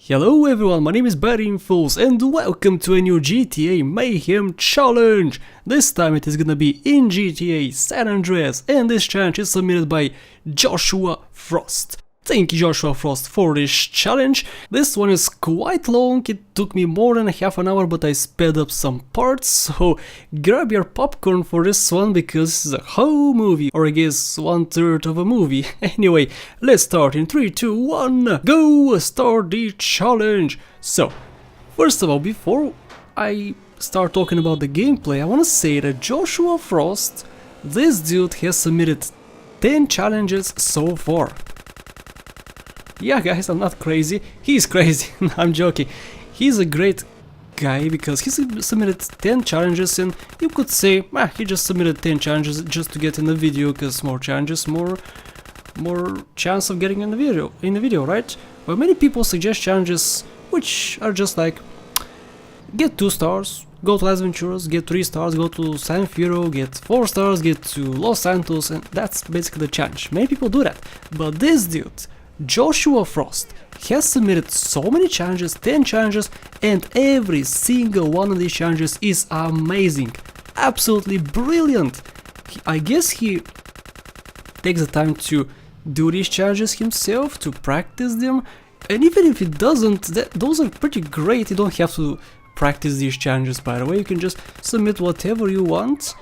Hello everyone, my name is Fools and welcome to a new GTA Mayhem challenge! This time it is gonna be in GTA San Andreas, and this challenge is submitted by Joshua Frost. Thank you Joshua Frost for this challenge. This one is quite long, it took me more than half an hour, but I sped up some parts, so grab your popcorn for this one because it's a whole movie, or I guess 1/3 of a movie. Anyway, let's start in 3, 2, 1, go! Start the challenge! So, first of all, before I start talking about the gameplay, I wanna say that Joshua Frost, this dude has submitted 10 challenges so far. Yeah guys, I'm not crazy, he's crazy, no, I'm joking. He's a great guy because he submitted 10 challenges, and you could say, he just submitted 10 challenges just to get in the video, because more challenges, more chance of getting in the video, right? Well, many people suggest challenges which are just like, get 2 stars, go to Las Venturas, get 3 stars, go to San Fierro, get 4 stars, get to Los Santos, and that's basically the challenge. Many people do that, but this dude, Joshua Frost, has submitted so many challenges, 10 challenges, and every single one of these challenges is amazing, absolutely brilliant. I guess he takes the time to do these challenges himself, to practice them, and even if he doesn't, those are pretty great. You don't have to practice these challenges, by the way, you can just submit whatever you want.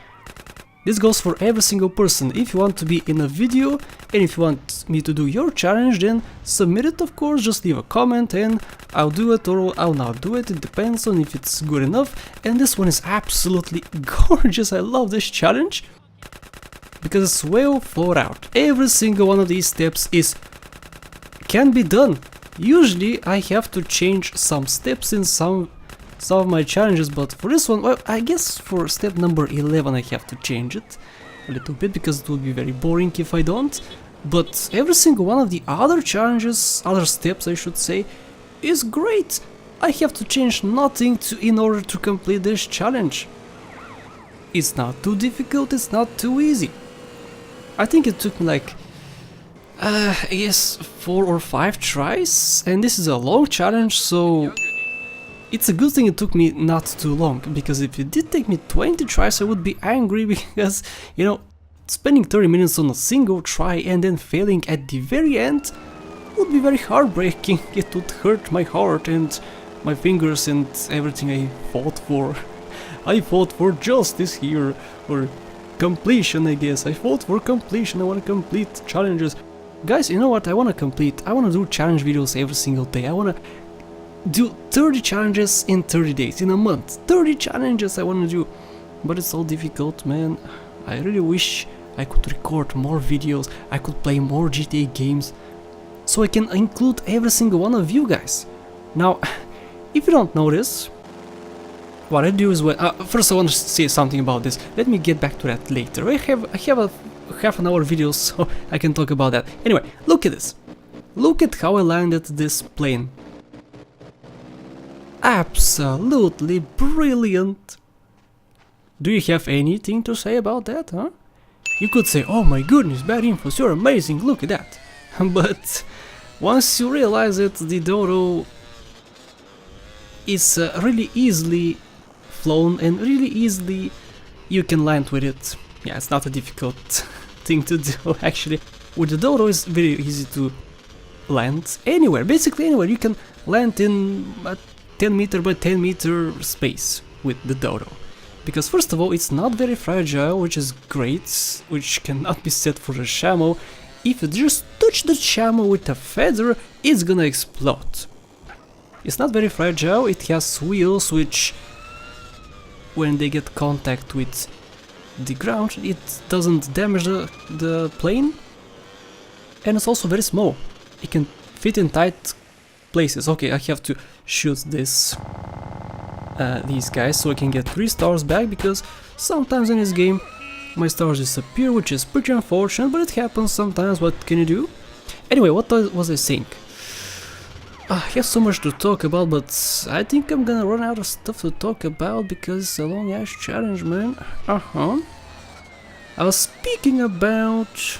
This goes for every single person. If you want to be in a video and if you want me to do your challenge, then submit it, of course, just leave a comment and I'll do it or I'll not do it, it depends on if it's good enough. And this one is absolutely gorgeous, I love this challenge because it's well thought out. Every single one of these steps can be done. Usually I have to change some steps in some of my challenges, but for this one, well, I guess for step number 11 I have to change it a little bit because it would be very boring if I don't. But every single one of the other challenges, other steps I should say, is great. I have to change nothing in order to complete this challenge. It's not too difficult, it's not too easy. I think it took me like I guess 4 or 5 tries, and this is a long challenge, so it's a good thing it took me not too long, because if it did take me 20 tries I would be angry because, you know, spending 30 minutes on a single try and then failing at the very end would be very heartbreaking. It would hurt my heart and my fingers and everything I fought for. I fought for justice here, or completion, I guess. I fought for completion, I want to complete challenges. Guys, you know what, I want to do challenge videos every single day. I want to do 30 challenges in 30 days, in a month. 30 challenges I want to do, but it's all difficult, man. I really wish I could record more videos, I could play more GTA games, so I can include every single one of you guys. Now, if you don't know this, what I do is when first I want to say something about this. Let me get back to that later. I have a half an hour video, so I can talk about that. Anyway, look at this. Look at how I landed this plane. Absolutely brilliant. Do you have anything to say about that, huh? You could say, oh my goodness, Bad Infos, you're amazing, look at that. But once you realize that the Dodo is really easily flown and really easily you can land with it. Yeah, it's not a difficult thing to do actually. With the Dodo it's very easy to land anywhere, basically anywhere. You can land in a 10 meter by 10 meter space with the Dodo, because first of all it's not very fragile, which is great, which cannot be said for the Shamo. If you just touch the Shamo with a feather, it's gonna explode. It's not very fragile, it has wheels which, when they get contact with the ground, it doesn't damage the plane, and it's also very small. It can fit in tight places. Okay, I have to shoot these guys so I can get 3 stars back, because sometimes in this game my stars disappear, which is pretty unfortunate, but it happens sometimes. What can you do? Anyway, what was I saying? I have so much to talk about, but I think I'm gonna run out of stuff to talk about because it's a long ass challenge, man. I was speaking about...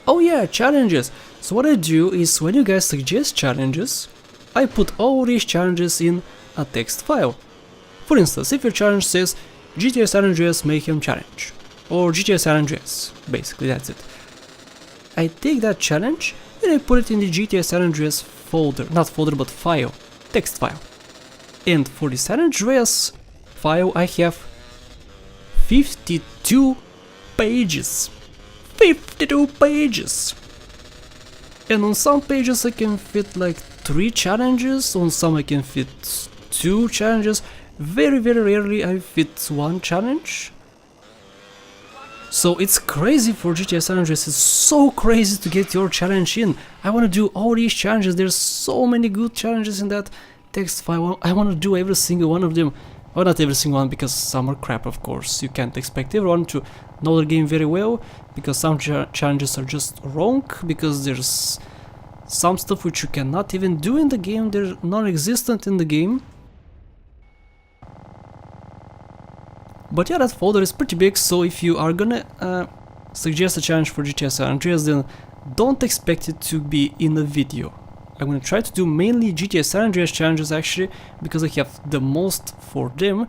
oh yeah, challenges. So what I do is, when you guys suggest challenges, I put all these challenges in a text file. For instance, if your challenge says GTA San Andreas Mayhem Challenge, or GTA San Andreas, basically that's it. I take that challenge and I put it in the GTA San Andreas folder, not folder but file, text file. And for the San Andreas file I have 52 pages. 52 pages! And on some pages I can fit like 3 challenges, on some I can fit 2 challenges. Very rarely I fit 1 challenge. So it's crazy for GTA San Andreas, it's so crazy to get your challenge in. I want to do all these challenges, there's so many good challenges in that text file. I want to do every single one of them. Well, not every single one, because some are crap, of course. You can't expect everyone to know the game very well, because some challenges are just wrong, because there's some stuff which you cannot even do in the game, they're non-existent in the game. But yeah, that folder is pretty big, so if you are gonna suggest a challenge for GTA San Andreas, then don't expect it to be in a video. I'm gonna try to do mainly GTA San Andreas challenges actually, because I have the most for them,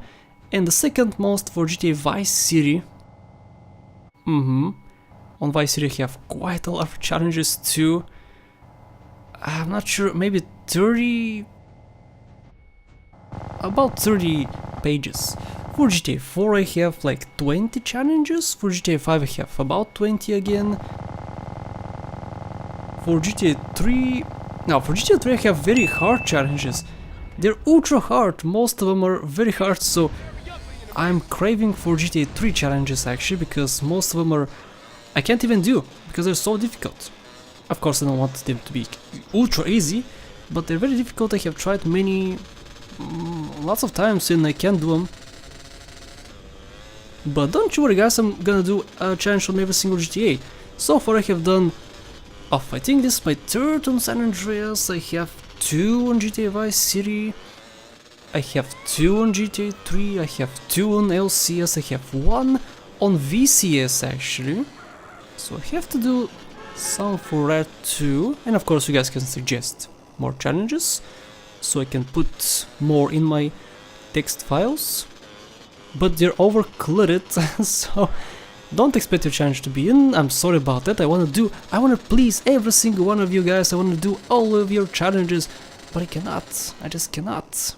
and the second most for GTA Vice City. On Vice City I have quite a lot of challenges too. I'm not sure, maybe 30... about 30 pages. For GTA 4 I have like 20 challenges, for GTA 5 I have about 20 again. For GTA 3... Now, for GTA 3 I have very hard challenges. They're ultra hard, most of them are very hard, so I'm craving for GTA 3 challenges actually, because most of them are... I can't even do, because they're so difficult. Of course I don't want them to be ultra easy, but they're very difficult. I have tried many... lots of times and I can't do them. But don't you worry guys, I'm gonna do a challenge on every single GTA. So far I have done... I think this is my 3rd on San Andreas, I have 2 on GTA Vice City, I have 2 on GTA 3, I have 2 on LCS, I have 1 on VCS actually. So I have to do some for that too, and of course you guys can suggest more challenges, so I can put more in my text files. But they're overcluttered, so don't expect your challenge to be in. I'm sorry about that. I want to please every single one of you guys. I want to do all of your challenges, but I cannot. I just cannot.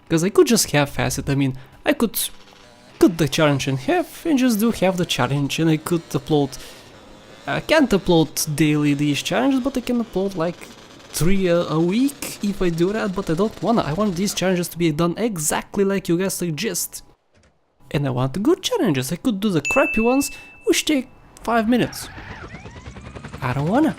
Because I could just half-ass it. I mean, I could cut the challenge in half and just do half the challenge, and I could upload... I can't upload daily these challenges, but I can upload like 3 a week if I do that, but I don't wanna. I want these challenges to be done exactly like you guys suggest. And I want the good challenges. I could do the crappy ones, which take 5 minutes. I don't wanna.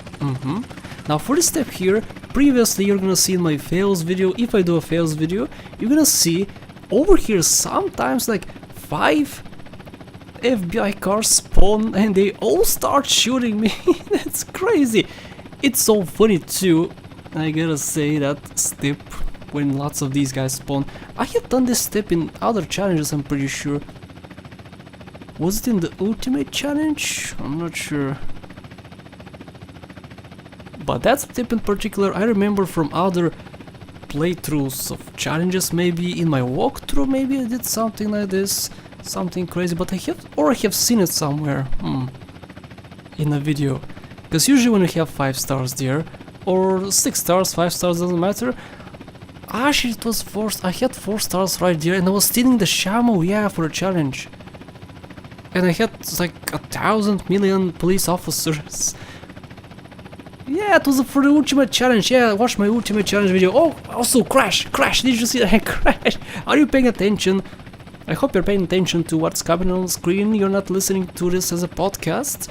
Now for this step here, previously you're gonna see in my fails video, if I do a fails video, you're gonna see over here sometimes like 5 FBI cars spawn and they all start shooting me. That's crazy. It's so funny too, I gotta say, that step when lots of these guys spawn. I have done this step in other challenges, I'm pretty sure. Was it in the ultimate challenge? I'm not sure. But that step in particular I remember from other playthroughs of challenges, maybe in my walkthrough, maybe I did something like this, something crazy, but I have seen it somewhere in a video. Because usually when you have 5 stars there, or 6 stars, 5 stars, doesn't matter. Actually it was 4, I had 4 stars right there, and I was stealing the Shamu, yeah, for a challenge. And I had like 1,000 million police officers. Yeah, it was for the ultimate challenge. Yeah, watch my ultimate challenge video. Oh, also crash, did you see that? Crash. Are you paying attention? I hope you're paying attention to what's coming on screen. You're not listening to this as a podcast.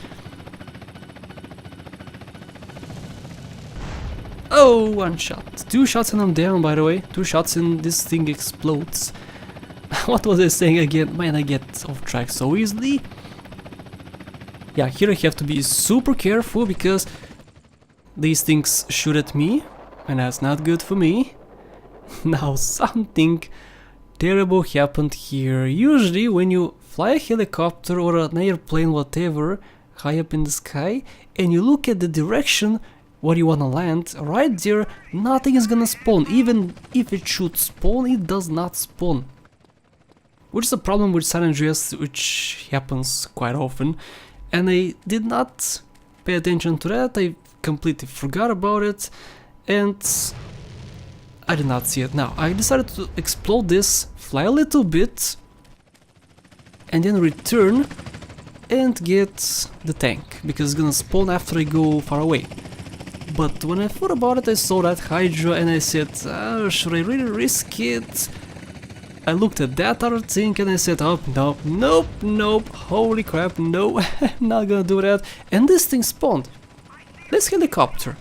Oh, 1 shot. 2 shots and I'm down, by the way. 2 shots and this thing explodes. What was I saying again? Man, I get off track so easily. Yeah, here I have to be super careful because these things shoot at me, and that's not good for me. Now something terrible happened here. Usually when you fly a helicopter or an airplane, whatever, high up in the sky, and you look at the direction where you wanna land, right there, nothing is gonna spawn. Even if it should spawn, it does not spawn. Which is a problem with San Andreas, which happens quite often. And I did not pay attention to that, I completely forgot about it, and I did not see it. Now, I decided to explode this, fly a little bit, and then return and get the tank, because it's gonna spawn after I go far away. But when I thought about it, I saw that Hydra and I said, should I really risk it? I looked at that other thing and I said, oh, no, nope, nope, holy crap, no, I'm not gonna do that. And this thing spawned. This helicopter.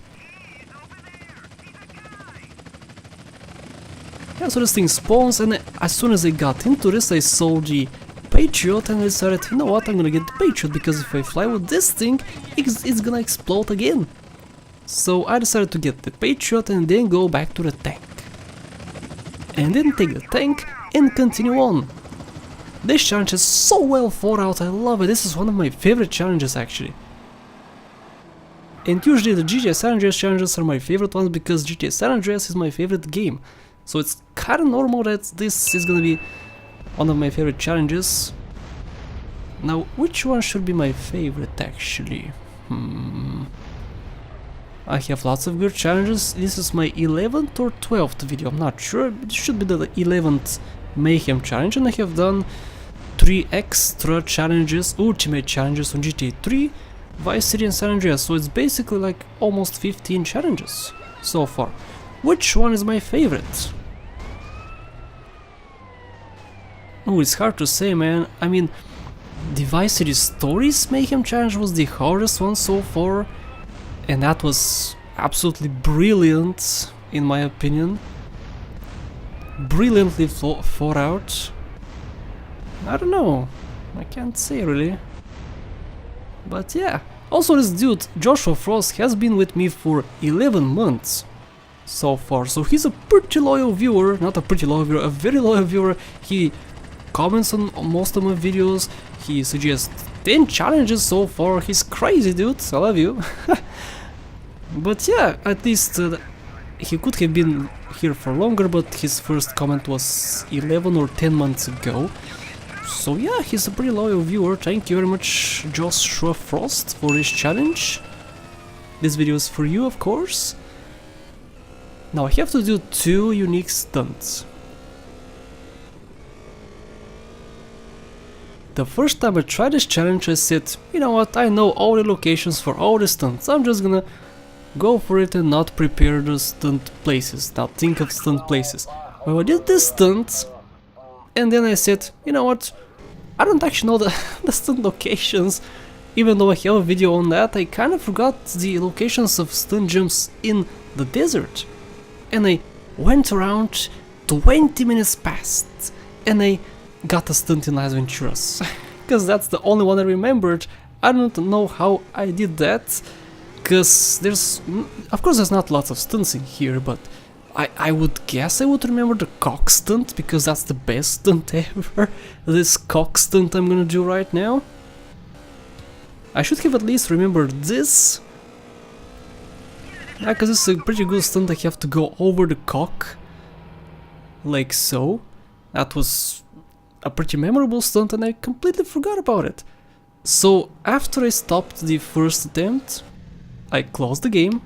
Yeah, so this thing spawns, and as soon as I got into this, I saw the Patriot and I decided, you know what, I'm gonna get the Patriot, because if I fly with this thing, it's gonna explode again. So I decided to get the Patriot and then go back to the tank. And then take the tank and continue on. This challenge is so well thought out, I love it. This is one of my favorite challenges actually. And usually the GTA San Andreas challenges are my favorite ones because GTA San Andreas is my favorite game. So it's kinda normal that this is gonna be one of my favorite challenges. Now, which one should be my favorite actually? I have lots of good challenges. This is my 11th or 12th video, I'm not sure. It should be the 11th Mayhem challenge, and I have done 3 extra challenges, ultimate challenges on GTA 3, Vice City and San Andreas, so it's basically like almost 15 challenges so far. Which one is my favorite? Oh, it's hard to say, man. I mean, the Vice City Stories Mayhem challenge was the hardest one so far, and that was absolutely brilliant in my opinion. Brilliantly thought out. I don't know, I can't say really. But yeah, also this dude, Joshua Frost, has been with me for 11 months so far, so he's a pretty loyal viewer, not a pretty loyal viewer, a very loyal viewer. He comments on most of my videos, he suggests 10 challenges so far, he's crazy dude, I love you. But yeah, at least he could have been here for longer, but his first comment was 11 or 10 months ago. So yeah, he's a pretty loyal viewer. Thank you very much, Joshua Frost, for this challenge. This video is for you, of course. Now I have to do 2 unique stunts. The first time I tried this challenge, I said, you know what, I know all the locations for all the stunts, I'm just gonna go for it and not prepare the stunt places, not think of stunt places. Well, I did this stunt, and then I said, you know what, I don't actually know the stunt locations. Even though I have a video on that, I kind of forgot the locations of stunt jumps in the desert. And I went around, 20 minutes passed, and I got a stunt in Las Venturas. Because that's the only one I remembered. I don't know how I did that, because of course there's not lots of stunts in here, but I would guess I would remember the cock stunt, because that's the best stunt ever. This cock stunt I'm gonna do right now. I should have at least remembered this. Yeah, because this is a pretty good stunt. I have to go over the cock, like so. That was a pretty memorable stunt and I completely forgot about it. So after I stopped the first attempt, I closed the game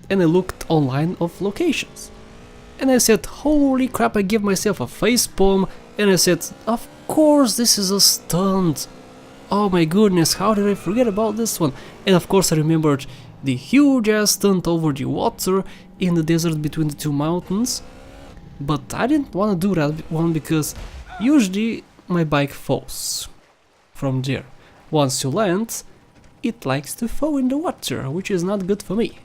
and I looked online of locations. And I said, holy crap, I gave myself a facepalm and I said, of course this is a stunt. Oh my goodness, how did I forget about this one? And of course I remembered the huge ass stunt over the water in the desert between the 2 mountains. But I didn't want to do that one because usually my bike falls from there. Once you land, it likes to fall in the water, which is not good for me.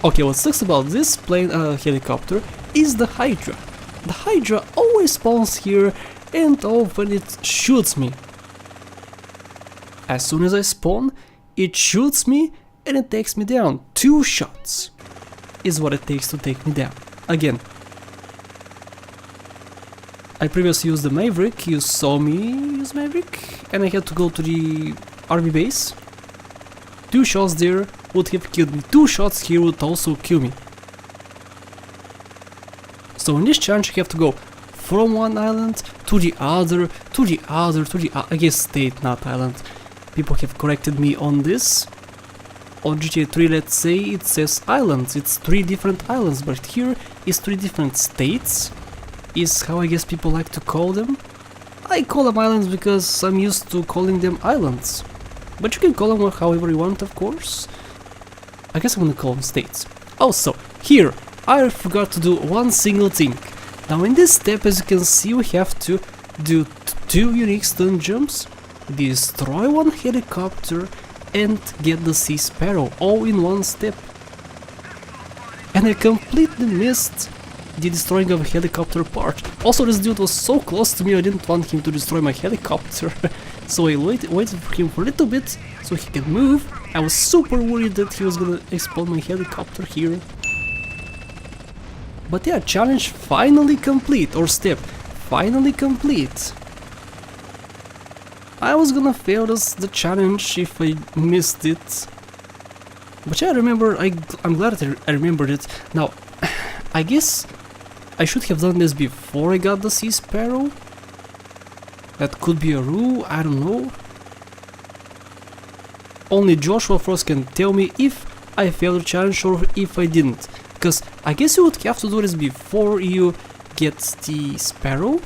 Okay, what sucks about this plane, helicopter, is the Hydra. The Hydra always spawns here and often it shoots me. As soon as I spawn, it shoots me and it takes me down. 2 shots is what it takes to take me down. Again, I previously used the Maverick, you saw me use Maverick, and I had to go to the army base 2 shots there would have killed me. 2 shots here would also kill me. So in this challenge you have to go from one island to the other, to the other, to the I guess state, not island. People have corrected me on this. On GTA 3, let's say, it says islands. It's 3 different islands, but here is 3 different states. Is how I guess people like to call them. I call them islands because I'm used to calling them islands. But you can call them however you want, of course. I guess I'm gonna call them states. Also, here, I forgot to do one single thing. Now in this step, as you can see, we have to do 2 unique stunt jumps, destroy 1 helicopter, and get the Sea Sparrow, all in one step. And I completely missed the destroying of a helicopter part. Also, this dude was so close to me, I didn't want him to destroy my helicopter. So I waited for him for a little bit, so he can move. I was super worried that he was gonna explode my helicopter here. But yeah, challenge finally complete, or step finally complete. I was gonna fail the challenge if I missed it. But yeah, I'm glad that I remembered it. Now, I guess I should have done this before I got the Sea Sparrow. That could be a rule, I don't know. Only Joshua Frost can tell me if I failed the challenge or if I didn't. Because I guess you would have to do this before you get the Sparrow.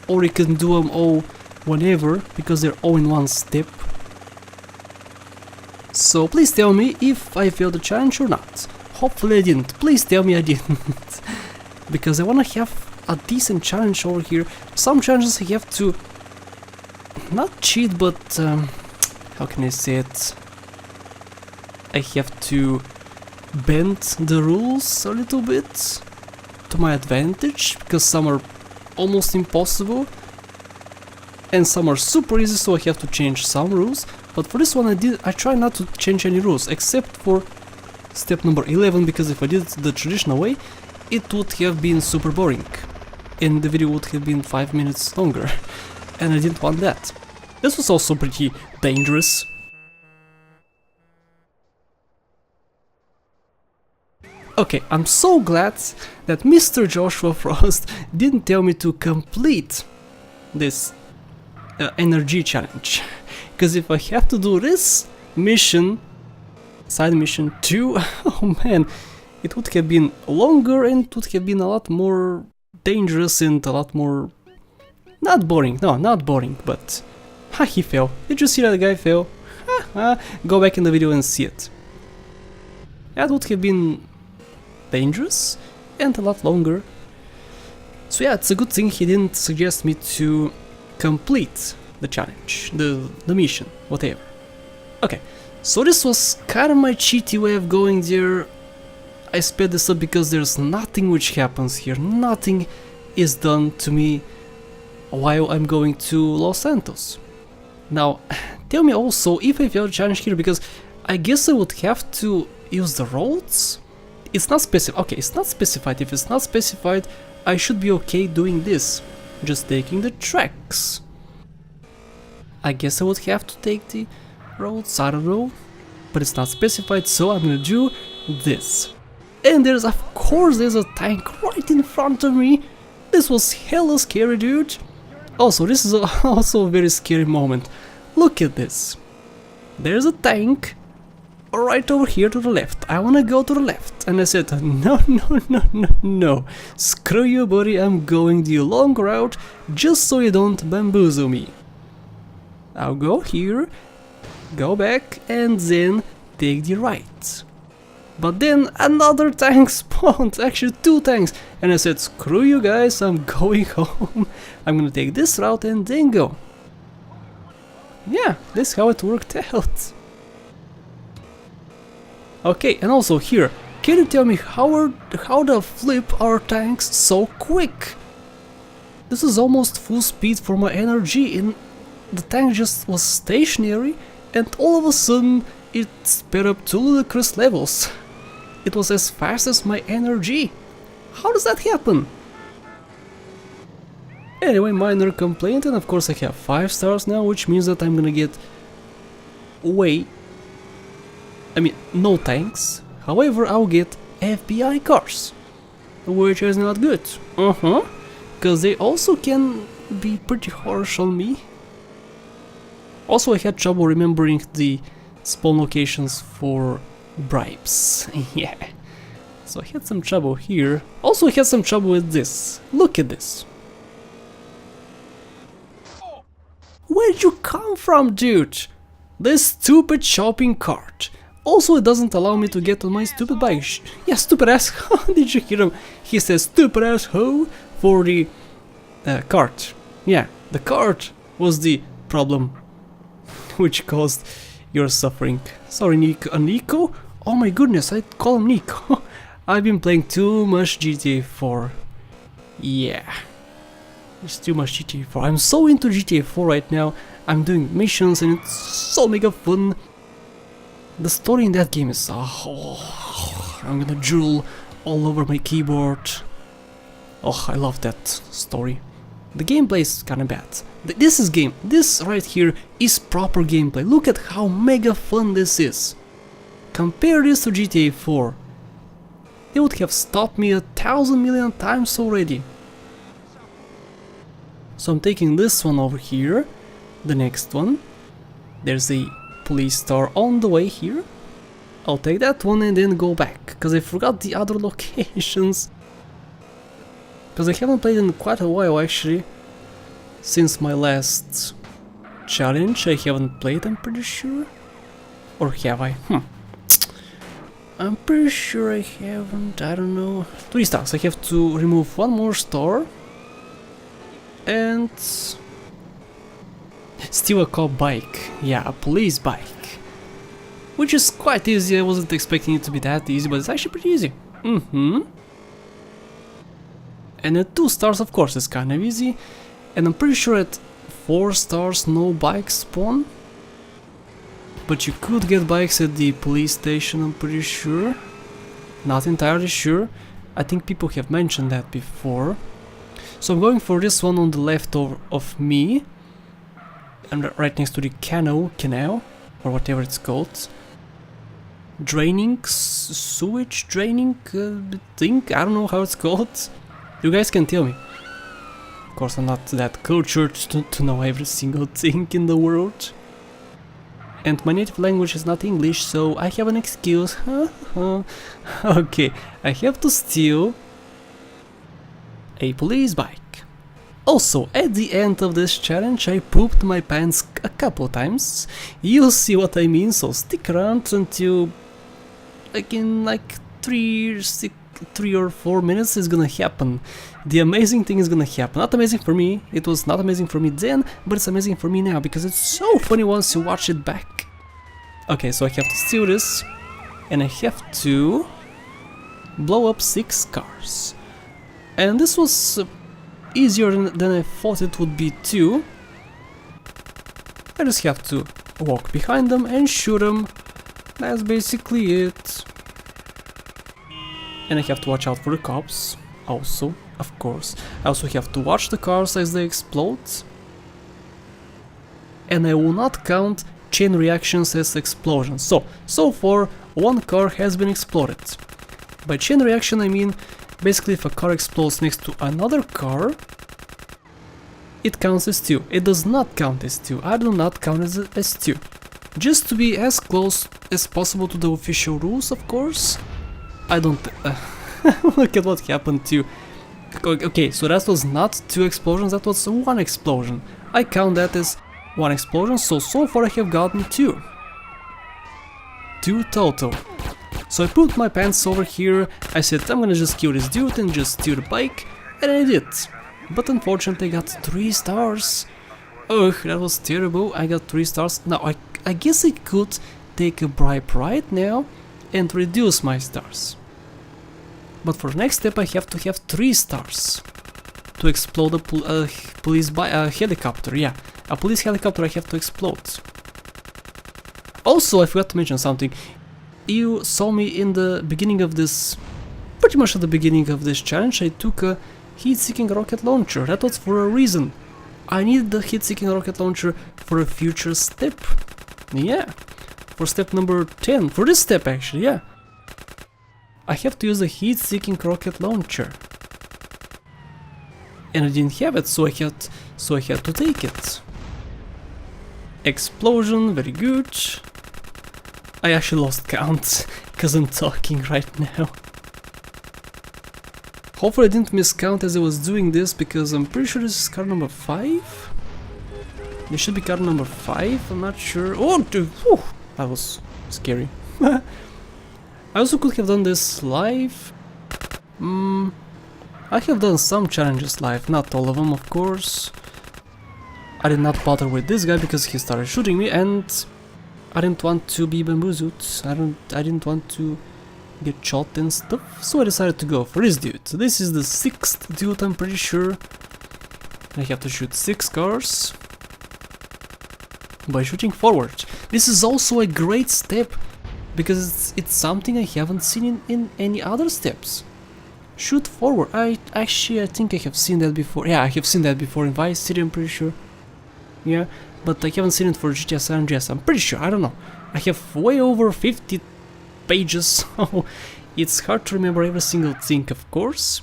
Or you can do them all whenever, because they're all in one step. So please tell me if I failed the challenge or not. Hopefully I didn't. Please tell me I didn't. Because I wanna have a decent challenge over here. Some challenges I have to not cheat, but how can I say it? I have to bend the rules a little bit to my advantage, because some are almost impossible and some are super easy, so I have to change some rules. But for this one I try not to change any rules except for step number 11, because if I did it the traditional way it would have been super boring and the video would have been 5 minutes longer and I didn't want that. This was also pretty dangerous. Okay, I'm so glad that Mr. Joshua Frost didn't tell me to complete this energy challenge. Because if I have to do this mission, side mission 2, oh man, it would have been longer and it would have been a lot more dangerous and a lot more... not boring, no, not boring, but... ha, he fell. Did you see that guy fell? Go back in the video and see it. That would have been dangerous and a lot longer. So yeah, it's a good thing he didn't suggest me to complete the challenge, the mission, whatever. Okay, so this was kind of my cheaty way of going there. I sped this up because there's nothing which happens here, nothing is done to me while I'm going to Los Santos. Now, tell me also if I failed the challenge here, because I guess I would have to use the roads? It's not specified. Okay, it's not specified. If it's not specified, I should be okay doing this. Just taking the tracks. I guess I would have to take the roads, I don't know. But it's not specified, so I'm gonna do this. And there's, of course, there's a tank right in front of me. This was hella scary, dude. Also, this is also a very scary moment. Look at this. There's a tank right over here to the left. I wanna go to the left. And I said, no, no, no, no, no. Screw you, buddy, I'm going the long route just so you don't bamboozle me. I'll go here, go back, and then take the right. But then another tank spawned, actually 2 tanks. And I said, screw you guys, I'm going home. I'm gonna take this route and then go. Yeah, that's how it worked out. Okay, and also here, can you tell me how the flip are tanks so quick? This is almost full speed for my energy and the tank just was stationary and all of a sudden it sped up to ludicrous levels. It was as fast as my energy. How does that happen? Anyway, minor complaint, and of course I have 5 stars now, which means that I'm gonna get way, I mean, no tanks. However, I'll get FBI cars, which is not good. Because they also can be pretty harsh on me. Also, I had trouble remembering the spawn locations for bribes. Yeah. So I had some trouble here. Also, I had some trouble with this. Look at this. Where'd you come from, dude? This stupid shopping cart. Also, it doesn't allow me to get on my stupid bike. Yeah, stupid ass. Did you hear him? He says stupid asshole for the cart. Yeah, the cart was the problem which caused your suffering. Sorry, Nico. Nico? Oh my goodness, I call him Nico. I've been playing too much GTA 4. Yeah. There's too much GTA 4. I'm so into GTA 4 right now. I'm doing missions and it's so mega fun. The story in that game is... I'm gonna drool all over my keyboard. Oh, I love that story. The gameplay is kinda bad. This right here is proper gameplay. Look at how mega fun this is. Compare this to GTA 4. They would have stopped me 1,000 million times already. So I'm taking this one over here. The next one. There's a police star on the way here. I'll take that one and then go back, because I forgot the other locations. Because I haven't played in quite a while actually. Since my last challenge I haven't played, I'm pretty sure. Or have I? I'm pretty sure I haven't, I don't know. 3 stars, I have to remove one more star. And... steal a cop bike. Yeah, a police bike. Which is quite easy, I wasn't expecting it to be that easy, but it's actually pretty easy. And at 2 stars of course it's kind of easy. And I'm pretty sure at 4 stars no bikes spawn. But you could get bikes at the police station, I'm pretty sure. Not entirely sure. I think people have mentioned that before. So I'm going for this one on the left of me. And right next to the canal, or whatever it's called. Sewage draining thing? I don't know how it's called. You guys can tell me. Of course, I'm not that cultured to know every single thing in the world. And my native language is not English, so I have an excuse. Okay, I have to steal a police bike. Also, at the end of this challenge, I pooped my pants a couple times. You'll see what I mean, so stick around until, like in like 3 or 4 minutes is gonna happen. The amazing thing is gonna happen. Not amazing for me, it was not amazing for me then, but it's amazing for me now, because it's so funny once you watch it back. Okay, so I have to steal this, and I have to blow up 6 cars. And this was easier than I thought it would be too. I just have to walk behind them and shoot them. That's basically it. And I have to watch out for the cops, also, of course. I also have to watch the cars as they explode. And I will not count chain reactions as explosions. So far, 1 car has been exploded. By chain reaction I mean, basically if a car explodes next to another car, it counts as 2. It does not count as 2. I do not count as 2. Just to be as close as possible to the official rules, of course. I don't... look at what happened to... Okay, so that was not 2 explosions, that was 1 explosion. I count that as 1 explosion, so far I have gotten 2. 2 total. So I put my pants over here, I said I'm gonna just kill this dude and just steal the bike, and I did. But unfortunately I got 3 stars. Ugh, that was terrible, I got 3 stars. Now I guess I could take a bribe right now and reduce my stars. But for next step I have to have 3 stars to explode a police helicopter. Yeah, a police helicopter I have to explode. Also, I forgot to mention something. You saw me in the beginning of this, pretty much at the beginning of this challenge, I took a heat-seeking rocket launcher. That was for a reason. I needed the heat-seeking rocket launcher for a future step. Yeah, for step number 10, for this step actually, yeah. I have to use a heat-seeking rocket launcher. And I didn't have it, so I had to take it. Explosion, very good. I actually lost count, because I'm talking right now. Hopefully I didn't miscount as I was doing this, because I'm pretty sure this is card number 5? This should be card number 5, I'm not sure. Oh, dude, whew, that was scary. I also could have done this live. I have done some challenges live, not all of them, of course. I did not bother with this guy because he started shooting me, and I didn't want to be bamboozled. I didn't want to get shot and stuff, so I decided to go for this dude. So this is the 6th dude, I'm pretty sure. I have to shoot 6 cars by shooting forward. This is also a great step because it's something I haven't seen in any other steps. Shoot forward. I think I have seen that before. Yeah, I have seen that before in Vice City, I'm pretty sure. Yeah, but I haven't seen it for GTA San Andreas, I'm pretty sure, I don't know. I have way over 50 pages, so it's hard to remember every single thing, of course.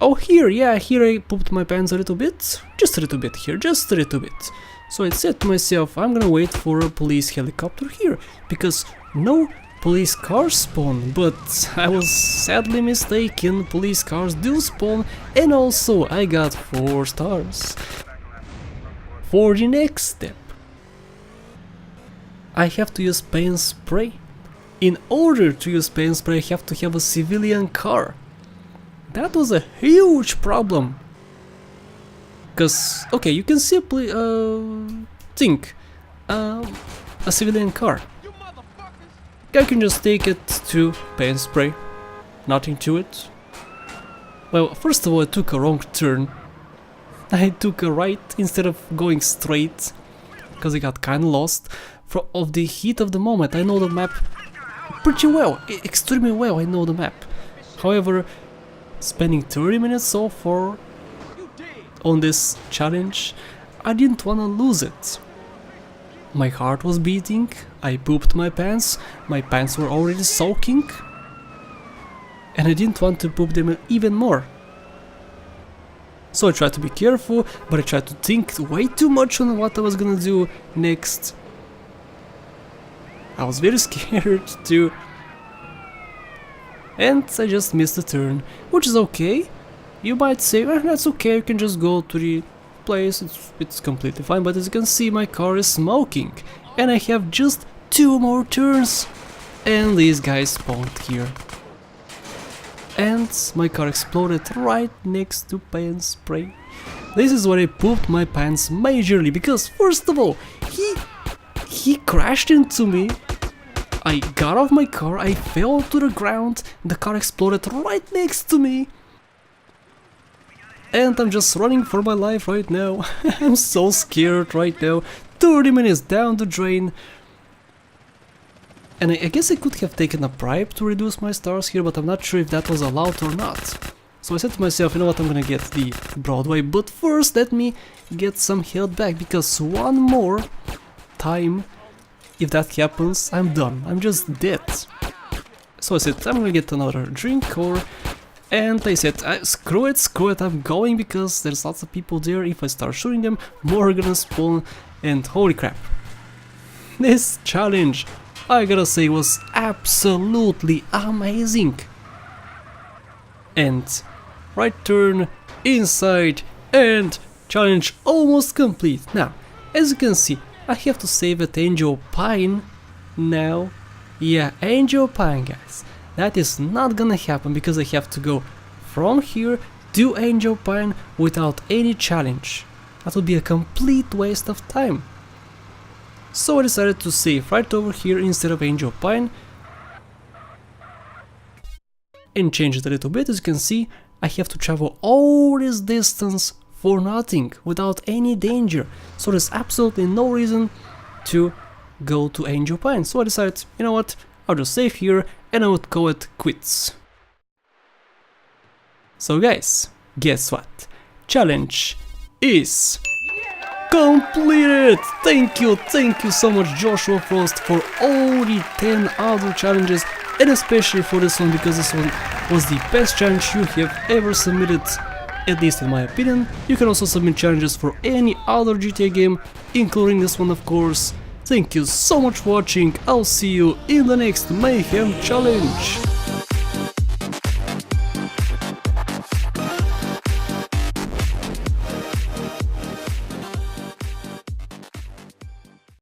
Oh, here I pooped my pants a little bit. Just a little bit here, just a little bit. So I said to myself, I'm gonna wait for a police helicopter here, because no police cars spawn, but I was sadly mistaken, police cars do spawn, and also I got 4 stars. For the next step, I have to use paint spray. In order to use paint spray, I have to have a civilian car. That was a huge problem. Cause, okay, you can simply a civilian car. I can just take it to paint spray. Nothing to it. Well, first of all, I took a wrong turn. I took a right instead of going straight, because I got kinda lost. Of the heat of the moment, I know the map pretty well, extremely well I know the map. However, spending 30 minutes so far on this challenge, I didn't wanna lose it. My heart was beating, I pooped my pants were already soaking, and I didn't want to poop them even more. So I tried to be careful, but I tried to think way too much on what I was gonna do next. I was very scared too. And I just missed the turn, which is okay. You might say, well, that's okay, you can just go to the place, it's completely fine, but as you can see, my car is smoking. And I have just 2 more turns. And these guys spawned here. And my car exploded right next to paint spray. This is where I pooped my pants majorly, because first of all, he crashed into me. I got off my car, I fell to the ground, the car exploded right next to me. And I'm just running for my life right now. I'm so scared right now. 30 minutes down the drain. And I guess I could have taken a bribe to reduce my stars here, but I'm not sure if that was allowed or not. So I said to myself, you know what, I'm gonna get the Broadway, but first let me get some health back, because one more time, if that happens, I'm done, I'm just dead. So I said, I'm gonna get another drink, and I said, screw it, I'm going, because there's lots of people there. If I start shooting them, more are gonna spawn, and holy crap. This challenge, I gotta say, was absolutely amazing. And right turn, inside, and challenge almost complete. Now, as you can see, I have to save at Angel Pine now. Yeah, Angel Pine, guys. That is not gonna happen, because I have to go from here to Angel Pine without any challenge. That would be a complete waste of time. So I decided to save right over here instead of Angel Pine and change it a little bit. As you can see, I have to travel all this distance for nothing, without any danger. So there's absolutely no reason to go to Angel Pine. So I decided, you know what, I'll just save here and I would call it quits. So guys, guess what? Challenge is completed! Thank you so much Joshua Frost for all the 10 other challenges, and especially for this one, because this one was the best challenge you have ever submitted, at least in my opinion. You can also submit challenges for any other GTA game, including this one of course. Thank you so much for watching, I'll see you in the next Mayhem challenge!